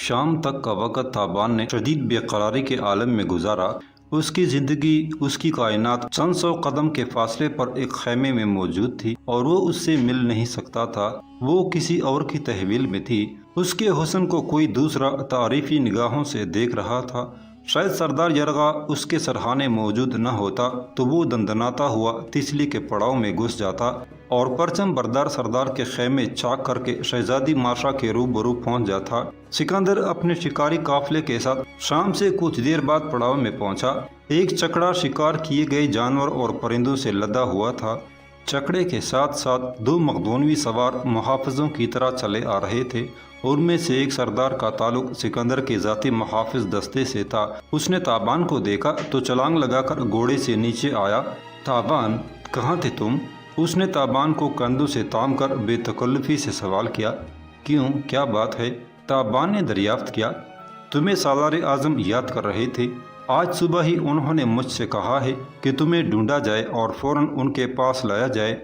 شام تک کا وقت تابان نے شدید بے قراری کے عالم میں گزارا۔ اس کی زندگی، اس کی کائنات چند سو قدم کے فاصلے پر ایک خیمے میں موجود تھی اور وہ اس سے مل نہیں سکتا تھا۔ وہ کسی اور کی تحویل میں تھی۔ اس کے حسن کو کوئی دوسرا تعریفی نگاہوں سے دیکھ رہا تھا۔ شاید سردار یرغا اس کے سرحانے موجود نہ ہوتا تو وہ دندناتا ہوا تسلی کے پڑاؤ میں گھس جاتا اور پرچم بردار سردار کے خیمے چاک کر کے شہزادی ماشا کے روبرو پہنچ جاتا۔ سکندر اپنے شکاری قافلے کے ساتھ شام سے کچھ دیر بعد پڑاؤ میں پہنچا۔ ایک چکڑا شکار کیے گئے جانور اور پرندوں سے لدا ہوا تھا۔ چکڑے کے ساتھ ساتھ دو مقدونوی سوار محافظوں کی طرح چلے آ رہے تھے۔ ان میں سے ایک سردار کا تعلق سکندر کے ذاتی محافظ دستے سے تھا۔ اس نے تابان کو دیکھا تو چھلانگ لگا کر گھوڑے سے نیچے آیا۔ تابان، کہاں تھے تم؟ اس نے تابان کو کندھوں سے تام کر بے تکلفی سے سوال کیا۔ کیوں، کیا بات ہے؟ تابان نے دریافت کیا۔ تمہیں سالار اعظم یاد کر رہے تھے۔ آج صبح ہی انہوں نے مجھ سے کہا ہے کہ تمہیں ڈھونڈا جائے اور فوراً ان کے پاس لایا جائے،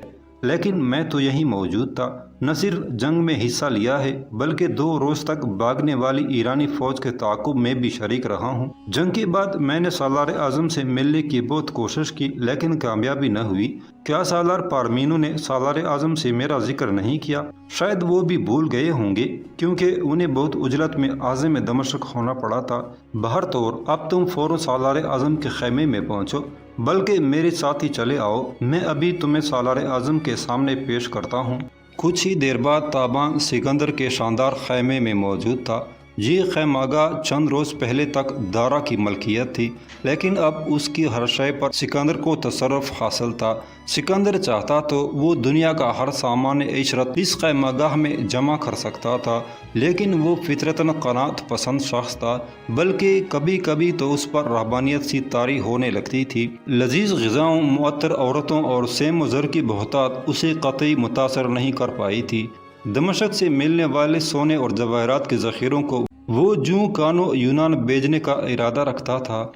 لیکن میں تو یہیں موجود تھا۔ نہ صرف جنگ میں حصہ لیا ہے بلکہ 2 روز تک بھاگنے والی ایرانی فوج کے تعاقب میں بھی شریک رہا ہوں۔ جنگ کے بعد میں نے سالار اعظم سے ملنے کی بہت کوشش کی لیکن کامیابی نہ ہوئی۔ کیا سالار پارمینو نے سالار اعظم سے میرا ذکر نہیں کیا؟ شاید وہ بھی بھول گئے ہوں گے کیونکہ انہیں بہت عجلت میں عازم دمشق ہونا پڑا تھا۔ بہر طور اب تم فوراً سالار اعظم کے خیمے میں پہنچو، بلکہ میرے ساتھ ہی چلے آؤ۔ میں ابھی تمہیں سالار اعظم کے سامنے پیش کرتا ہوں۔ کچھ ہی دیر بعد تابان سکندر کے شاندار خیمے میں موجود تھا۔ یہ خیمگاہ چند روز پہلے تک دارا کی ملکیت تھی، لیکن اب اس کی ہر شے پر سکندر کو تصرف حاصل تھا۔ سکندر چاہتا تو وہ دنیا کا ہر سامان عشرت اس خیمگاہ میں جمع کر سکتا تھا، لیکن وہ فطرتاً قناعت پسند شخص تھا، بلکہ کبھی کبھی تو اس پر رہبانیت سی طاری ہونے لگتی تھی۔ لذیذ غذاؤں، معطر عورتوں اور سیم و زر کی بہتات اسے قطعی متاثر نہیں کر پائی تھی۔ دمشق سے ملنے والے سونے اور جواہرات کے ذخیروں کو وہ جوں کانو یونان بھیجنے کا ارادہ رکھتا تھا۔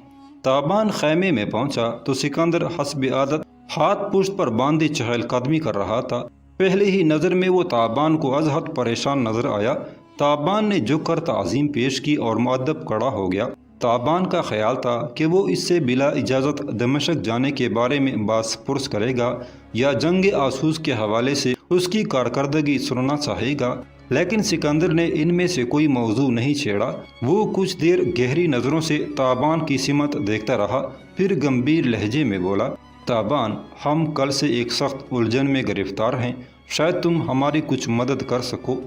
تابان خیمے میں پہنچا تو سکندر حسب عادت ہاتھ پشت پر باندھے چہل قدمی کر رہا تھا۔ پہلے ہی نظر میں وہ تابان کو از حد پریشان نظر آیا۔ تابان نے جھک کر تعظیم پیش کی اور مؤدب کھڑا ہو گیا۔ تابان کا خیال تھا کہ وہ اس سے بلا اجازت دمشق جانے کے بارے میں بات پرس کرے گا یا جنگ آسوس کے حوالے سے اس کی کارکردگی سننا چاہے گا، لیکن سکندر نے ان میں سے کوئی موضوع نہیں چھیڑا۔ وہ کچھ دیر گہری نظروں سے تابان کی سمت دیکھتا رہا، پھر گمبھیر لہجے میں بولا، تابان، ہم کل سے ایک سخت الجھن میں گرفتار ہیں، شاید تم ہماری کچھ مدد کر سکو۔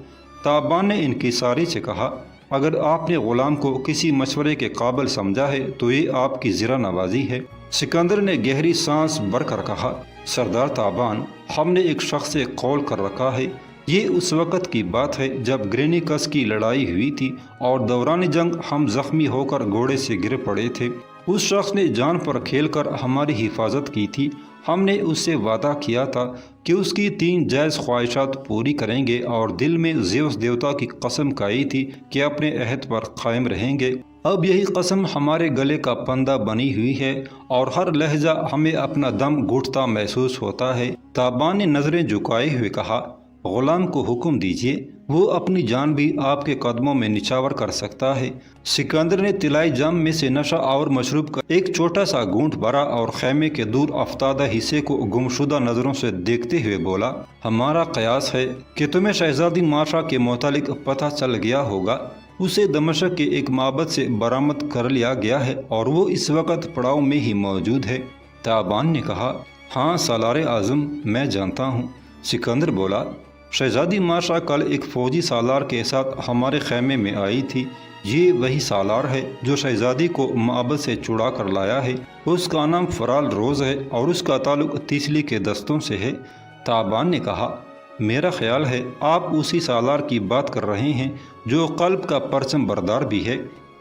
تابان نے انکساری سے کہا، اگر آپ نے غلام کو کسی مشورے کے قابل سمجھا ہے تو یہ آپ کی زرہ نوازی ہے۔ سکندر نے گہری سانس بھر کر کہا، سردار تابان، ہم نے ایک شخص سے قول کر رکھا ہے۔ یہ اس وقت کی بات ہے جب گرینیکس کی لڑائی ہوئی تھی اور دوران جنگ ہم زخمی ہو کر گھوڑے سے گر پڑے تھے۔ اس شخص نے جان پر کھیل کر ہماری حفاظت کی تھی۔ ہم نے اس سے وعدہ کیا تھا کہ اس کی 3 جائز خواہشات پوری کریں گے اور دل میں زیوس دیوتا کی قسم کھائی تھی کہ اپنے عہد پر قائم رہیں گے۔ اب یہی قسم ہمارے گلے کا پندہ بنی ہوئی ہے اور ہر لہجہ ہمیں اپنا دم گھٹتا محسوس ہوتا ہے۔ تابان نے نظریں جھکائے ہوئے کہا، غلام کو حکم دیجیے، وہ اپنی جان بھی آپ کے قدموں میں نچھاور کر سکتا ہے۔ سکندر نے طلائی جام میں سے نشہ آور مشروب کا ایک چھوٹا سا گھونٹ بھرا اور خیمے کے دور افتادہ حصے کو گمشدہ نظروں سے دیکھتے ہوئے بولا، ہمارا قیاس ہے کہ تمہیں شہزادی ماشا کے متعلق پتہ چل گیا ہوگا۔ اسے دمشق کے ایک معبد سے برآمد کر لیا گیا ہے اور وہ اس وقت پڑاؤ میں ہی موجود ہے۔ تابان نے کہا، ہاں سالار اعظم، میں جانتا ہوں۔ سکندر بولا، شہزادی ماشا کل ایک فوجی سالار کے ساتھ ہمارے خیمے میں آئی تھی۔ یہ وہی سالار ہے جو شہزادی کو معبد سے چڑا کر لایا ہے۔ اس کا نام فرال روز ہے اور اس کا تعلق تسلی کے دستوں سے ہے۔ تابان نے کہا، میرا خیال ہے آپ اسی سالار کی بات کر رہے ہیں جو قلب کا پرچم بردار بھی ہے۔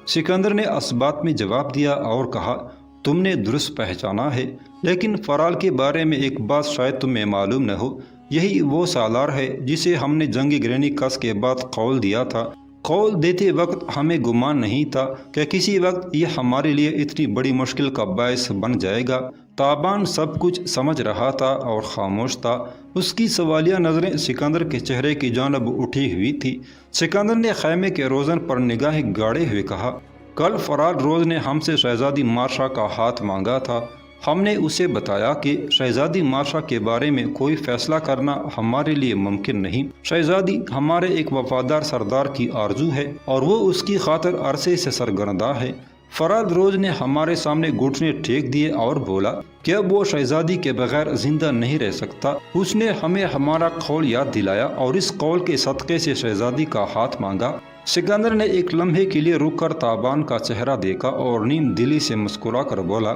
سکندر نے اس بات میں جواب دیا اور کہا، تم نے درست پہچانا ہے، لیکن فرال کے بارے میں ایک بات شاید تمہیں معلوم نہ ہو۔ یہی وہ سالار ہے جسے ہم نے جنگ گرینیکس کے بعد قول دیا تھا قول دیتے وقت ہمیں گمان نہیں تھا کہ کسی وقت یہ ہمارے لیے اتنی بڑی مشکل کا باعث بن جائے گا۔ تابان سب کچھ سمجھ رہا تھا اور خاموش تھا۔ اس کی سوالیہ نظریں سکندر کے چہرے کی جانب اٹھی ہوئی تھی۔ سکندر نے خیمے کے روزن پر نگاہیں گاڑے ہوئے کہا، کل فرار روز نے ہم سے شہزادی مارشا کا ہاتھ مانگا تھا۔ ہم نے اسے بتایا کہ شہزادی مارشا کے بارے میں کوئی فیصلہ کرنا ہمارے لیے ممکن نہیں۔ شہزادی ہمارے ایک وفادار سردار کی آرزو ہے اور وہ اس کی خاطر عرصے سے سرگرداں ہے۔ فراد روز نے ہمارے سامنے گھٹنے ٹیک دیے اور بولا کہ اب وہ شہزادی کے بغیر زندہ نہیں رہ سکتا۔ اس نے ہمیں ہمارا قول یاد دلایا اور اس قول کے صدقے سے شہزادی کا ہاتھ مانگا۔ سکندر نے ایک لمحے کے لیے رک کر تابان کا چہرہ دیکھا اور نیم دلی سے مسکرا کر بولا،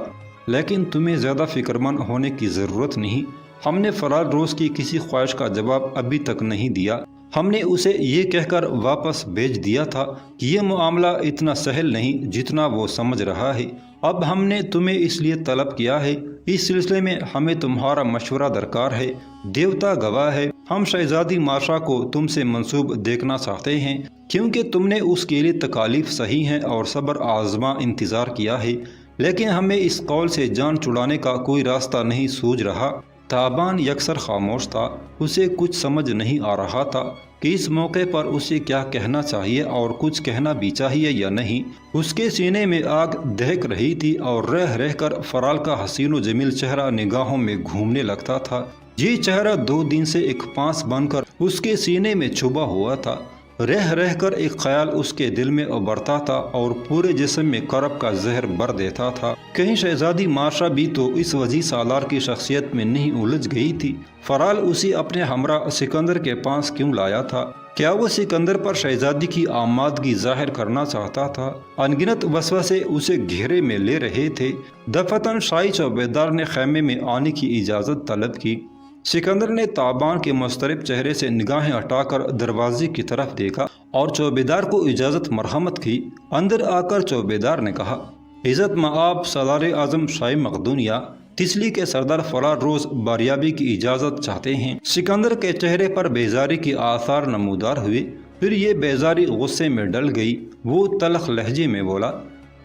لیکن تمہیں زیادہ فکر مند ہونے کی ضرورت نہیں۔ ہم نے فرار روز کی کسی خواہش کا جواب ابھی تک نہیں دیا۔ ہم نے اسے یہ کہہ کر واپس بھیج دیا تھا کہ یہ معاملہ اتنا سہل نہیں جتنا وہ سمجھ رہا ہے۔ اب ہم نے تمہیں اس لیے طلب کیا ہے، اس سلسلے میں ہمیں تمہارا مشورہ درکار ہے۔ دیوتا گواہ ہے، ہم شہزادی مارشا کو تم سے منسوب دیکھنا چاہتے ہیں کیونکہ تم نے اس کے لیے تکالیف سہی ہیں اور صبر آزما انتظار کیا ہے، لیکن ہمیں اس قول سے جان چھڑانے کا کوئی راستہ نہیں سوجھ رہا۔ تابان یکسر خاموش تھا۔ اسے کچھ سمجھ نہیں آ رہا تھا کہ اس موقع پر اسے کیا کہنا چاہیے اور کچھ کہنا بھی چاہیے یا نہیں۔ اس کے سینے میں آگ دہک رہی تھی اور رہ رہ کر فرال کا حسین و جمیل چہرہ نگاہوں میں گھومنے لگتا تھا۔ یہ چہرہ 2 دن سے ایک پانس بن کر اس کے سینے میں چھپا ہوا تھا۔ رہ رہ کر ایک خیال اس کے دل میں ابھرتا تھا اور پورے جسم میں کرب کا زہر بھر دیتا تھا۔ کہیں شہزادی مارشا بھی تو اس وزیر سالار کی شخصیت میں نہیں الجھ گئی تھی؟ فرال اسے اپنے ہمراہ سکندر کے پاس کیوں لایا تھا؟ کیا وہ سکندر پر شہزادی کی آمادگی ظاہر کرنا چاہتا تھا؟ انگنت وسوسے اسے گھیرے میں لے رہے تھے۔ دفتن شاہی چوبیدار نے خیمے میں آنے کی اجازت طلب کی۔ سکندر نے تابان کے مضطرب چہرے سے نگاہیں ہٹا کر دروازے کی طرف دیکھا اور چوبیدار کو اجازت مرحمت کی۔ اندر آ کر چوبیدار نے کہا، عزت مآب سالار اعظم شاہی مقدونیہ تسلی کے سردار فرار روز باریابی کی اجازت چاہتے ہیں۔ سکندر کے چہرے پر بیزاری کی آثار نمودار ہوئے، پھر یہ بیزاری غصے میں ڈل گئی۔ وہ تلخ لہجے میں بولا،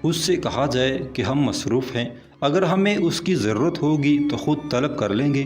اس سے کہا جائے کہ ہم مصروف ہیں، اگر ہمیں اس کی ضرورت ہوگی تو خود طلب کر لیں گے۔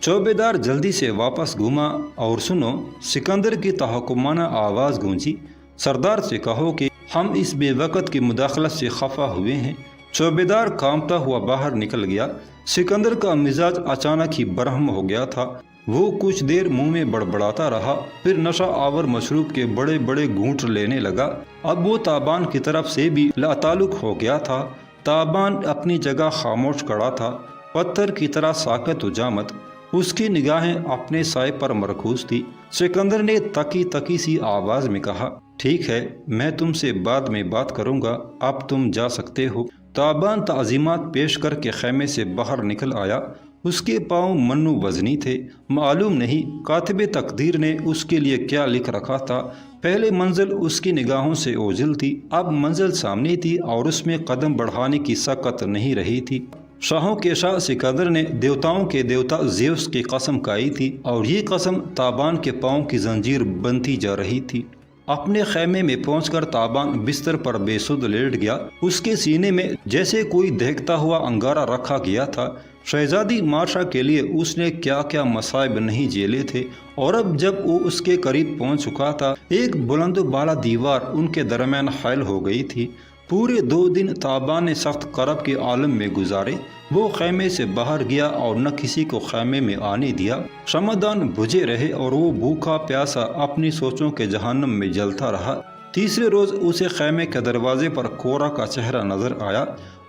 چوبیدار جلدی سے واپس گھوما اور سنو، سکندر کی تحکمانہ آواز گونجی، سردار سے کہو کہ ہم اس بے وقت کی مداخلت سے خفا ہوئے ہیں۔ چوبیدار کانپتا ہوا باہر نکل گیا۔ سکندر کا مزاج اچانک ہی برہم ہو گیا تھا۔ وہ کچھ دیر منہ میں بڑبڑاتا رہا، پھر نشہ آور مشروب کے بڑے بڑے گھونٹ لینے لگا۔ اب وہ تابان کی طرف سے بھی لاتعلق ہو گیا تھا۔ تابان اپنی جگہ خاموش کھڑا تھا، پتھر کی طرح ساکت و جامد۔ اس کی نگاہیں اپنے سائے پر مرکوز تھی۔ سکندر نے تکی تکی سی آواز میں کہا، ٹھیک ہے، میں تم سے بعد میں بات کروں گا، اب تم جا سکتے ہو۔ تابان تعظیمات پیش کر کے خیمے سے باہر نکل آیا۔ اس کے پاؤں منو وزنی تھے۔ معلوم نہیں کاتب تقدیر نے اس کے لیے کیا لکھ رکھا تھا۔ پہلے منزل اس کی نگاہوں سے اوجھل تھی، اب منزل سامنے تھی اور اس میں قدم بڑھانے کی سکت نہیں رہی تھی۔ شاہوں کے شاہ سکندر نے دیوتاؤں کے دیوتا زیوس کی قسم کھائی تھی اور یہ قسم تابان کے پاؤں کی زنجیر بنتی جا رہی تھی۔ اپنے خیمے میں پہنچ کر تابان بستر پر بے سدھ لیٹ گیا۔ اس کے سینے میں جیسے کوئی دہکتا ہوا انگارہ رکھا گیا تھا۔ شہزادی مارشا کے لیے اس نے کیا کیا مصائب نہیں جھیلے تھے، اور اب جب وہ اس کے قریب پہنچ چکا تھا، ایک بلند و بالا دیوار ان کے درمیان حائل ہو گئی تھی۔ پورے 2 دن تابان نے سخت کرب کے عالم میں گزارے۔ وہ خیمے سے باہر گیا اور نہ کسی کو خیمے میں آنے دیا۔ شمعدان بجھے رہے اور وہ بھوکا پیاسا اپنی سوچوں کے جہنم میں جلتا رہا۔ تیسرے روز اسے خیمے کے دروازے پر کورا کا چہرہ نظر آیا۔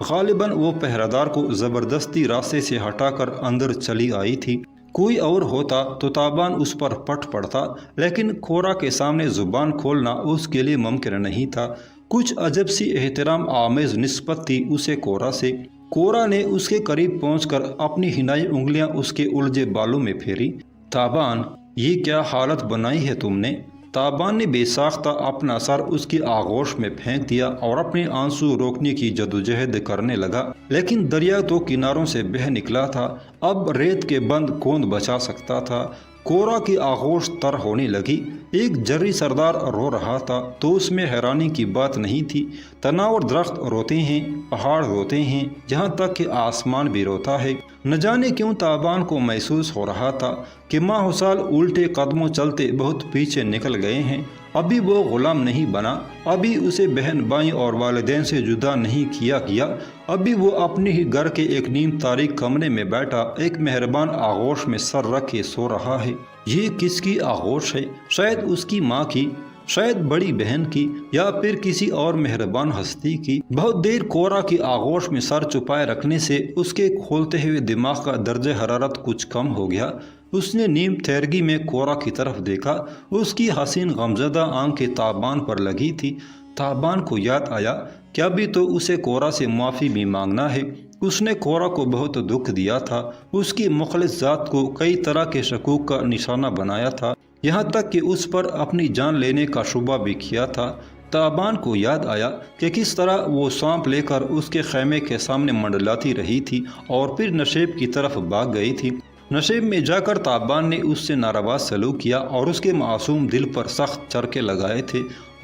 غالباً وہ پہرےدار کو زبردستی راستے سے ہٹا کر اندر چلی آئی تھی۔ کوئی اور ہوتا تو تابان اس پر پٹ پڑتا، لیکن کورا کے سامنے زبان کھولنا اس کے لیے ممکن نہیں تھا۔ کچھ عجب سی احترام آمیز نسبت تھی اسے کورا سے۔ کورا نے اس کے قریب پہنچ کر اپنی ہنائی انگلیاں اس کے الجھے بالوں میں پھیری۔ تابان، یہ کیا حالت بنائی ہے تم نے؟ تابان نے بے ساختہ اپنا سر اس کی آغوش میں پھینک دیا اور اپنے آنسو روکنے کی جدوجہد کرنے لگا، لیکن دریا تو کناروں سے بہہ نکلا تھا۔ اب ریت کے بند کون بچا سکتا تھا؟ کورا کی آغوش تر ہونے لگی۔ ایک جری سردار رو رہا تھا تو اس میں حیرانی کی بات نہیں تھی۔ تناور درخت روتے ہیں، پہاڑ روتے ہیں، یہاں تک کہ آسمان بھی روتا ہے۔ نہ جانے کیوں تابان کو محسوس ہو رہا تھا کہ ماہ سال الٹے قدموں چلتے بہت پیچھے نکل گئے ہیں۔ ابھی وہ غلام نہیں بنا، ابھی اسے بہن بھائی اور والدین سے جدا نہیں کیا گیا، ابھی وہ اپنے ہی گھر کے ایک نیم تاریک کمرے میں بیٹھا ایک مہربان آغوش میں سر رکھ کے سو رہا ہے۔ یہ کس کی آغوش ہے؟ شاید اس کی ماں کی، شاید بڑی بہن کی، یا پھر کسی اور مہربان ہستی کی۔ بہت دیر کورا کی آغوش میں سر چھپائے رکھنے سے اس کے کھولتے ہوئے دماغ کا درجہ حرارت کچھ کم ہو گیا۔ اس نے نیم تیرگی میں کورا کی طرف دیکھا۔ اس کی حسین غمزدہ آنکھیں تابان پر لگی تھی۔ تابان کو یاد آیا کہ ابھی تو اسے کورا سے معافی بھی مانگنا ہے۔ اس نے کورا کو بہت دکھ دیا تھا، اس کی مخلص ذات کو کئی طرح کے شکوک کا نشانہ بنایا تھا، یہاں تک کہ اس پر اپنی جان لینے کا شبہ بھی کیا تھا۔ تابان کو یاد آیا کہ کس طرح وہ سانپ لے کر اس کے خیمے کے سامنے منڈلاتی رہی تھی اور پھر نشیب کی طرف بھاگ گئی تھی۔ نشیب میں جا کر تابان نے اس سے ناروا سلوک کیا اور اس کے معصوم دل پر سخت چرکے لگائے تھے۔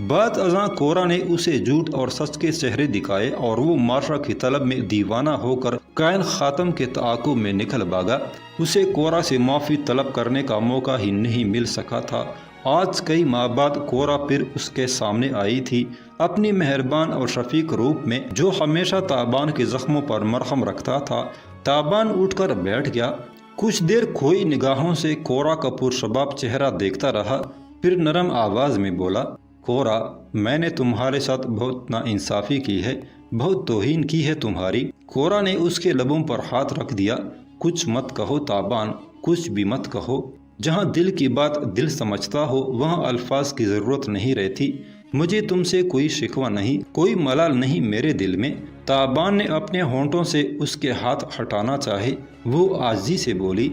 بعد ازاں کورا نے اسے جھوٹ اور سچ کے چہرے دکھائے اور وہ معاشرہ کی طلب میں دیوانہ ہو کر کائن خاتم کے تعاقب میں نکل بھاگا۔ اسے کورا سے معافی طلب کرنے کا موقع ہی نہیں مل سکا تھا۔ آج کئی ماہ بعد کورا پھر اس کے سامنے آئی تھی، اپنی مہربان اور شفیق روپ میں، جو ہمیشہ تابان کے زخموں پر مرہم رکھتا تھا۔ تابان اٹھ کر بیٹھ گیا، کچھ دیر کھوئی نگاہوں سے کورا کا پرشباب چہرہ دیکھتا رہا، پھر نرم آواز میں بولا، کورا، میں نے تمہارے ساتھ بہت ناانصافی کی ہے، بہت توہین کی ہے تمہاری۔ کورا نے اس کے لبوں پر ہاتھ رکھ دیا۔ کچھ مت کہو تابان، کچھ بھی مت کہو۔ جہاں دل کی بات دل سمجھتا ہو وہاں الفاظ کی ضرورت نہیں رہتی۔ مجھے تم سے کوئی شکوہ نہیں، کوئی ملال نہیں میرے دل میں۔ تابان نے اپنے ہونٹوں سے اس کے ہاتھ ہٹانا چاہے، وہ عاجزی سے بولی،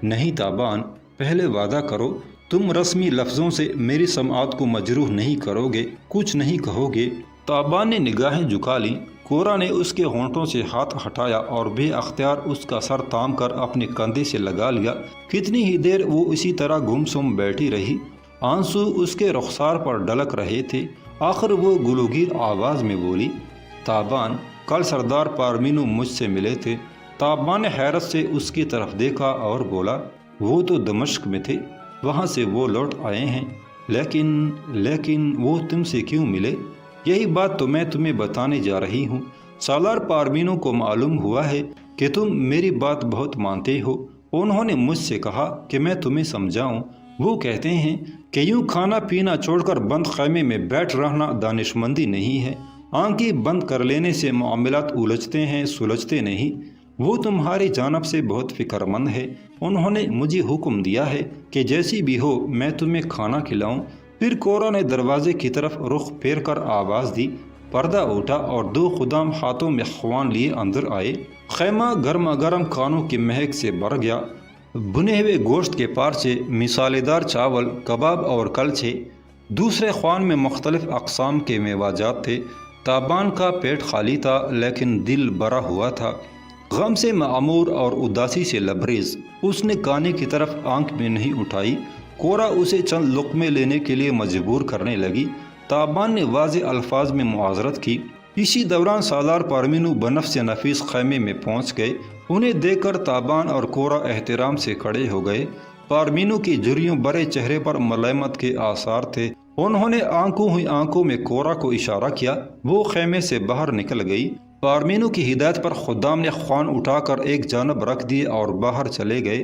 نہیں تابان، پہلے وعدہ کرو، تم رسمی لفظوں سے میری سماعت کو مجروح نہیں کرو گے، کچھ نہیں کہو گے۔ تابان نے نگاہیں جھکا لیں۔ کورا نے اس کے ہونٹوں سے ہاتھ ہٹایا اور بے اختیار اس کا سر تام کر اپنے کندھے سے لگا لیا۔ کتنی ہی دیر وہ اسی طرح گم سم بیٹھی رہی، آنسو اس کے رخسار پر ڈلک رہے تھے۔ آخر وہ گلوگیر آواز میں بولی، تابان، کل سردار پارمینو مجھ سے ملے تھے۔ تابان نے حیرت سے اس کی طرف دیکھا اور بولا، وہ تو دمشق میں تھے، وہاں سے وہ لوٹ آئے ہیں، لیکن وہ تم سے کیوں ملے؟ یہی بات تو میں تمہیں بتانے جا رہی ہوں۔ سالار پارمینو کو معلوم ہوا ہے کہ تم میری بات بہت مانتے ہو۔ انہوں نے مجھ سے کہا کہ میں تمہیں سمجھاؤں۔ وہ کہتے ہیں کہ یوں کھانا پینا چھوڑ کر بند خیمے میں بیٹھ رہنا دانشمندی نہیں ہے۔ آنکھیں بند کر لینے سے معاملات الجھتے ہیں، سلجھتے نہیں۔ وہ تمہاری جانب سے بہت فکر مند ہے۔ انہوں نے مجھے حکم دیا ہے کہ جیسی بھی ہو میں تمہیں کھانا کھلاؤں۔ پھر کورا نے دروازے کی طرف رخ پھیر کر آواز دی۔ پردہ اٹھا اور دو خدام ہاتھوں میں خوان لیے اندر آئے۔ خیمہ گرما گرم کھانوں کی مہک سے بھر گیا۔ بنے ہوئے گوشت کے پارچے، مسالے دار چاول، کباب اور کلچے۔ دوسرے خوان میں مختلف اقسام کے میوہ جات تھے۔ تابان کا پیٹ خالی تھا لیکن دل بھرا ہوا تھا، غم سے معمور اور اداسی سے لبریز۔ اس نے کھانے کی طرف آنکھ بھی نہیں اٹھائی۔ کورا اسے چند لقمے لینے کے لیے مجبور کرنے لگی۔ تابان نے واضح الفاظ میں معذرت کی۔ اسی دوران سالار پارمینو بنفس نفیس خیمے میں پہنچ گئے۔ انہیں دیکھ کر تابان اور کورا احترام سے کھڑے ہو گئے۔ پارمینو کی جھریوں برے چہرے پر ملائمت کے آثار تھے۔ انہوں نے آنکھوں میں کورا کو اشارہ کیا۔ وہ خیمے سے باہر نکل گئی۔ پارمینو کی ہدایت پر خدام نے خوان اٹھا کر ایک جانب رکھ دیے اور باہر چلے گئے۔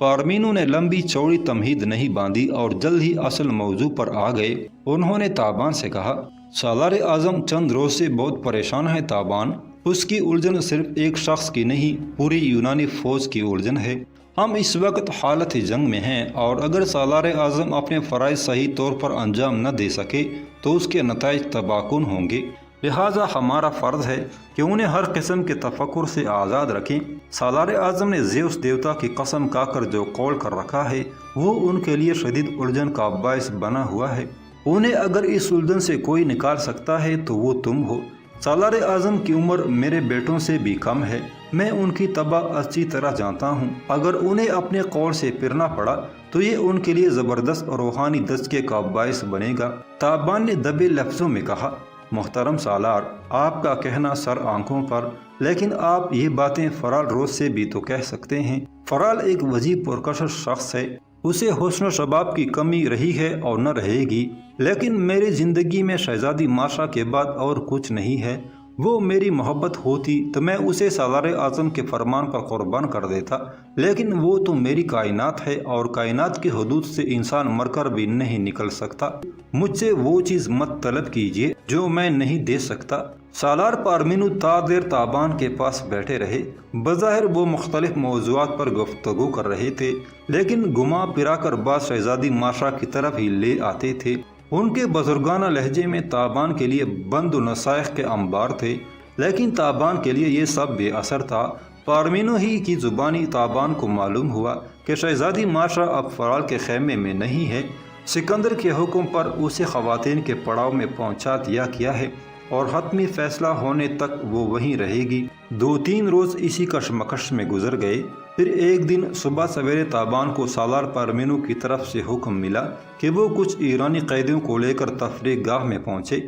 پارمینو نے لمبی چوڑی تمہید نہیں باندھی اور جلد ہی اصل موضوع پر آ گئے۔ انہوں نے تابان سے کہا، سالار اعظم چند روز سے بہت پریشان ہے تابان۔ اس کی الجھن صرف ایک شخص کی نہیں، پوری یونانی فوج کی الجھن ہے۔ ہم اس وقت حالت جنگ میں ہیں اور اگر سالار اعظم اپنے فرائض صحیح طور پر انجام نہ دے سکے تو اس کے نتائج تباہ کن ہوں گے۔ لہٰذا ہمارا فرض ہے کہ انہیں ہر قسم کے تفکر سے آزاد رکھیں۔ سالار اعظم نے زیوس دیوتا کی قسم کھا کر جو قول کر رکھا ہے وہ ان کے لیے شدید الجھن کا باعث بنا ہوا ہے۔ انہیں اگر اس الجھن سے کوئی نکال سکتا ہے تو وہ تم ہو۔ سالار اعظم کی عمر میرے بیٹوں سے بھی کم ہے، میں ان کی طبع اچھی طرح جانتا ہوں۔ اگر انہیں اپنے قول سے پھرنا پڑا تو تو یہ ان کے لیے زبردست اور روحانی دھچکے کا باعث بنے گا۔ تابان نے دبے لفظوں میں کہا، محترم سالار، آپ کا کہنا سر آنکھوں پر، لیکن آپ یہ باتیں فرال روز سے بھی تو کہہ سکتے ہیں۔ فرال ایک وسیع پرکشش شخص ہے، اسے حسن و شباب کی کمی رہی ہے اور نہ رہے گی، لیکن میری زندگی میں شہزادی ماشا کے بعد اور کچھ نہیں ہے۔ وہ میری محبت ہوتی تو میں اسے سالار اعظم کے فرمان پر قربان کر دیتا، لیکن وہ تو میری کائنات ہے اور کائنات کی حدود سے انسان مر کر بھی نہیں نکل سکتا۔ مجھ سے وہ چیز مت طلب کیجیے جو میں نہیں دے سکتا۔ سالار پارمینو تا دیر تابان کے پاس بیٹھے رہے۔ بظاہر وہ مختلف موضوعات پر گفتگو کر رہے تھے، لیکن گھما پھرا کر بات شہزادی ماشا کی طرف ہی لے آتے تھے۔ ان کے بزرگانہ لہجے میں تابان کے لیے بند و نصائح کے انبار تھے، لیکن تابان کے لیے یہ سب بے اثر تھا۔ پارمینو ہی کی زبانی تابان کو معلوم ہوا کہ شہزادی ماشا اب فرال کے خیمے میں نہیں ہے۔ سکندر کے حکم پر اسے خواتین کے پڑاؤ میں پہنچا دیا گیا ہے اور حتمی فیصلہ ہونے تک وہ وہیں رہے گی۔ 2-3 روز اسی کشمکش میں گزر گئے۔ پھر ایک دن صبح سویرے تابان کو سالار پارمینو کی طرف سے حکم ملا کہ وہ کچھ ایرانی قیدیوں کو لے کر تفریح گاہ میں پہنچے۔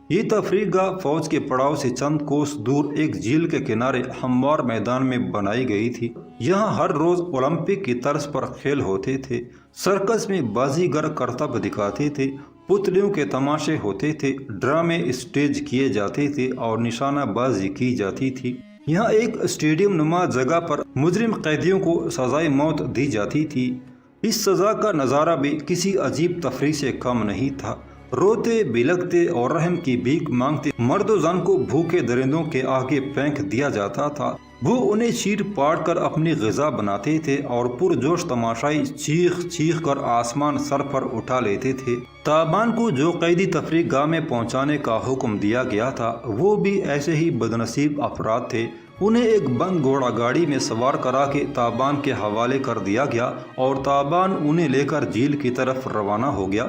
یہ تفریح گاہ فوج کے پڑاؤ سے چند کوس دور ایک جھیل کے کنارے ہموار میدان میں بنائی گئی تھی۔ یہاں ہر روز اولمپک کی طرز پر کھیل ہوتے تھے، سرکس میں بازیگر کرتب دکھاتے تھے، پتلیوں کے تماشے ہوتے تھے، ڈرامے اسٹیج کیے جاتے تھے اور نشانہ بازی کی جاتی تھی۔ یہاں ایک اسٹیڈیم نما جگہ پر مجرم قیدیوں کو سزائے موت دی جاتی تھی۔ اس سزا کا نظارہ بھی کسی عجیب تفریح سے کم نہیں تھا۔ روتے بلکتے اور رحم کی بھیک مانگتے مرد و زن کو بھوکے درندوں کے آگے پھینک دیا جاتا تھا۔ وہ انہیں چیر پاڑ کر اپنی غذا بناتے تھے اور پرجوش تماشائی چیخ چیخ کر آسمان سر پر اٹھا لیتے تھے۔ تابان کو جو قیدی تفریح گاہ میں پہنچانے کا حکم دیا گیا تھا وہ بھی ایسے ہی بدنصیب افراد تھے۔ انہیں ایک بند گھوڑا گاڑی میں سوار کرا کے تابان کے حوالے کر دیا گیا اور تابان انہیں لے کر جھیل کی طرف روانہ ہو گیا۔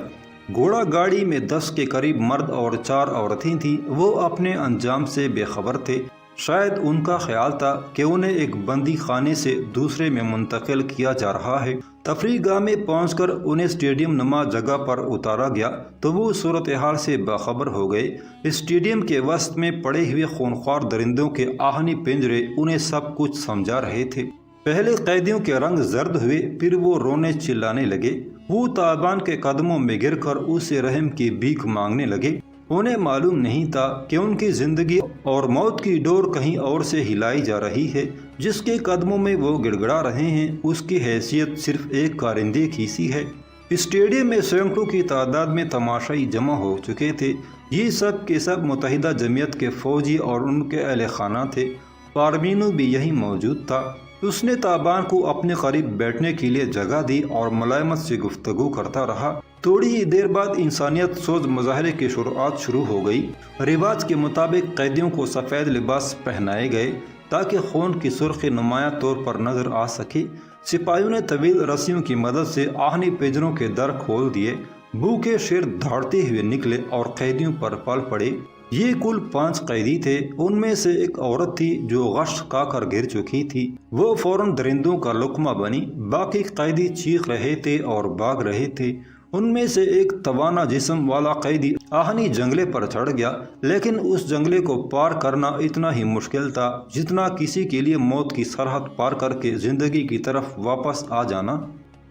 گھوڑا گاڑی میں 10 کے قریب مرد اور 4 عورتیں تھیں۔ وہ اپنے انجام سے بے خبر تھے۔ شاید ان کا خیال تھا کہ انہیں ایک بندی خانے سے دوسرے میں منتقل کیا جا رہا ہے۔ تفریح گاہ میں پہنچ کر انہیں اسٹیڈیم نما جگہ پر اتارا گیا تو وہ صورتحال سے باخبر ہو گئے۔ اسٹیڈیم کے وسط میں پڑے ہوئے خونخوار درندوں کے آہنی پنجرے انہیں سب کچھ سمجھا رہے تھے۔ پہلے قیدیوں کے رنگ زرد ہوئے، پھر وہ رونے چلانے لگے۔ وہ تابان کے قدموں میں گر کر اسے رحم کی بھیک مانگنے لگے۔ انہیں معلوم نہیں تھا کہ ان کی زندگی اور موت کی ڈور کہیں اور سے ہلائی جا رہی ہے۔ جس کے قدموں میں وہ گڑ گڑا رہے ہیں اس کی حیثیت صرف ایک کارندے کی سی ہے۔ اسٹیڈیم میں سینکڑوں کی تعداد میں تماشائی جمع ہو چکے تھے۔ یہ سب کے سب متحدہ جمعیت کے فوجی اور ان کے اہل خانہ تھے۔ پارمینو بھی یہیں موجود تھا۔ اس نے تابان کو اپنے قریب بیٹھنے کے لیے جگہ دی اور ملائمت سے گفتگو کرتا رہا۔ تھوڑی ہی دیر بعد انسانیت سوز مظاہرے کی شروعات شروع ہو گئی۔ رواج کے مطابق قیدیوں کو سفید لباس پہنائے گئے تاکہ خون کی سرخی نمایاں طور پر نظر آ سکے۔ سپاہیوں نے طویل رسیوں کی مدد سے آہنی پنجروں کے در کھول دیے۔ بھوکے شیر دھاڑتے ہوئے نکلے اور قیدیوں پر پل پڑے۔ یہ کل 5 قیدی تھے۔ ان میں سے ایک عورت تھی جو غش کھا کر گر چکی تھی۔ وہ فوراً درندوں کا لقمہ بنی۔ باقی قیدی چیخ رہے تھے اور بھاگ رہے تھے۔ ان میں سے ایک توانا جسم والا قیدی آہنی جنگلے پر چڑھ گیا، لیکن اس جنگلے کو پار کرنا اتنا ہی مشکل تھا جتنا کسی کے لیے موت کی سرحد پار کر کے زندگی کی طرف واپس آ جانا۔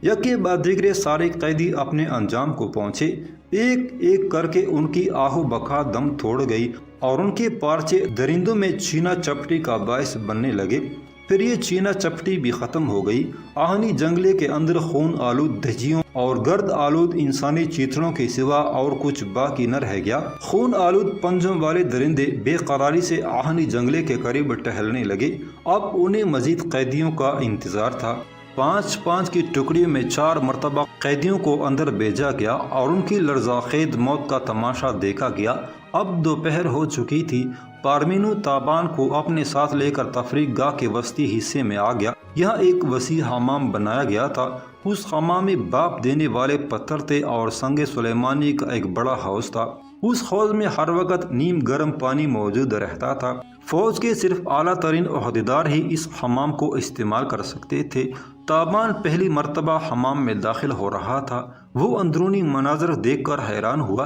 یکے بعد دیگرے سارے قیدی اپنے انجام کو پہنچے۔ ایک ایک کر کے ان کی آہو بکا دم توڑ گئی اور ان کے پارچے درندوں میں چھینا چپٹی کا باعث بننے لگے۔ پھر یہ چھینا چپٹی بھی ختم ہو گئی۔ آہنی جنگلے کے اندر خون آلود دھجیوں اور گرد آلود انسانی چیتڑوں کے سوا اور کچھ باقی نہ رہ گیا۔ خون آلود پنجوں والے درندے بے قراری سے آہنی جنگلے کے قریب ٹہلنے لگے۔ اب انہیں مزید قیدیوں کا انتظار تھا۔ 5-5 کی ٹکڑیوں میں 4 مرتبہ قیدیوں کو اندر بھیجا گیا اور ان کی لرزاخیز موت کا تماشا دیکھا گیا۔ اب دوپہر ہو چکی تھی۔ پارمینو تابان کو اپنے ساتھ لے کر تفریح گاہ کے وسطی حصے میں آ گیا۔ یہاں ایک وسیع حمام بنایا گیا تھا۔ اس حمام میں بھاپ دینے والے پتھر تھے اور سنگ سلیمانی کا ایک بڑا حوض تھا۔ اس حوض میں ہر وقت نیم گرم پانی موجود رہتا تھا۔ فوج کے صرف اعلیٰ ترین عہدیدار ہی اس حمام کو استعمال کر سکتے تھے۔ تابان پہلی مرتبہ حمام میں داخل ہو رہا تھا۔ وہ اندرونی مناظر دیکھ کر حیران ہوا۔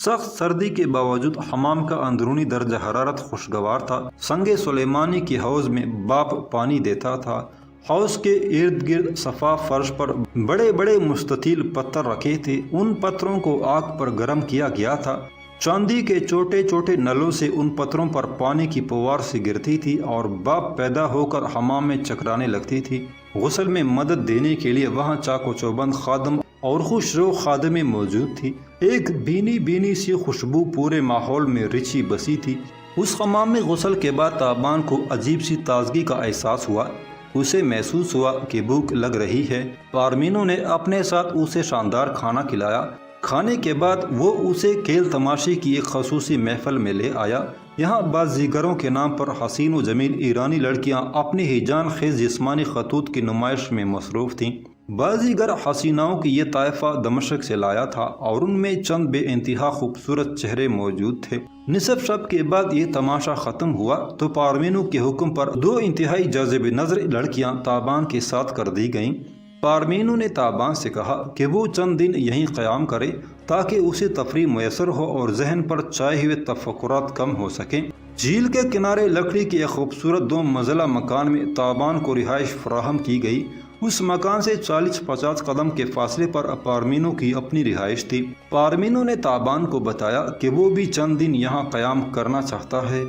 سخت سردی کے باوجود حمام کا اندرونی درجہ حرارت خوشگوار تھا۔ سنگ سلیمانی کے حوض میں باپ پانی دیتا تھا۔ حوض کے ارد گرد شفاف فرش پر بڑے بڑے مستطیل پتھر رکھے تھے۔ ان پتھروں کو آگ پر گرم کیا گیا تھا۔ چاندی کے چھوٹے چھوٹے نلوں سے ان پتھروں پر پانی کی پوار سی گرتی تھی اور باپ پیدا ہو کر حمام میں چکرانے لگتی تھی۔ غسل میں مدد دینے کے لیے وہاں چاق و چوبند خادم اور خوش رو خادمیں موجود تھی۔ ایک بھینی بھینی سی خوشبو پورے ماحول میں رچی بسی تھی۔ اس حمام میں غسل کے بعد تابان کو عجیب سی تازگی کا احساس ہوا۔ اسے محسوس ہوا کہ بھوک لگ رہی ہے۔ پارمینو نے اپنے ساتھ اسے شاندار کھانا کھلایا۔ کھانے کے بعد وہ اسے کھیل تماشے کی ایک خصوصی محفل میں لے آیا۔ یہاں بازیگروں کے نام پر حسین و جمیل ایرانی لڑکیاں اپنی ہی جان خیز جسمانی خطوط کی نمائش میں مصروف تھیں۔ بازیگر حسیناؤں کی یہ طائفہ دمشق سے لایا تھا اور ان میں چند بے انتہا خوبصورت چہرے موجود تھے۔ نصف شب کے بعد یہ تماشا ختم ہوا تو پارمینو کے حکم پر دو انتہائی جاذب نظر لڑکیاں تابان کے ساتھ کر دی گئیں۔ پارمینو نے تابان سے کہا کہ وہ چند دن یہیں قیام کرے تاکہ اسے تفریح میسر ہو اور ذہن پر چھائے ہوئے تفکرات کم ہو سکیں۔ جھیل کے کنارے لکڑی کے ایک خوبصورت 2 منزلہ مکان میں تابان کو رہائش فراہم کی گئی۔ اس مکان سے 40-50 قدم کے فاصلے پر پارمینو کی اپنی رہائش تھی۔ پارمینو نے تابان کو بتایا کہ وہ بھی چند دن یہاں قیام کرنا چاہتا ہے۔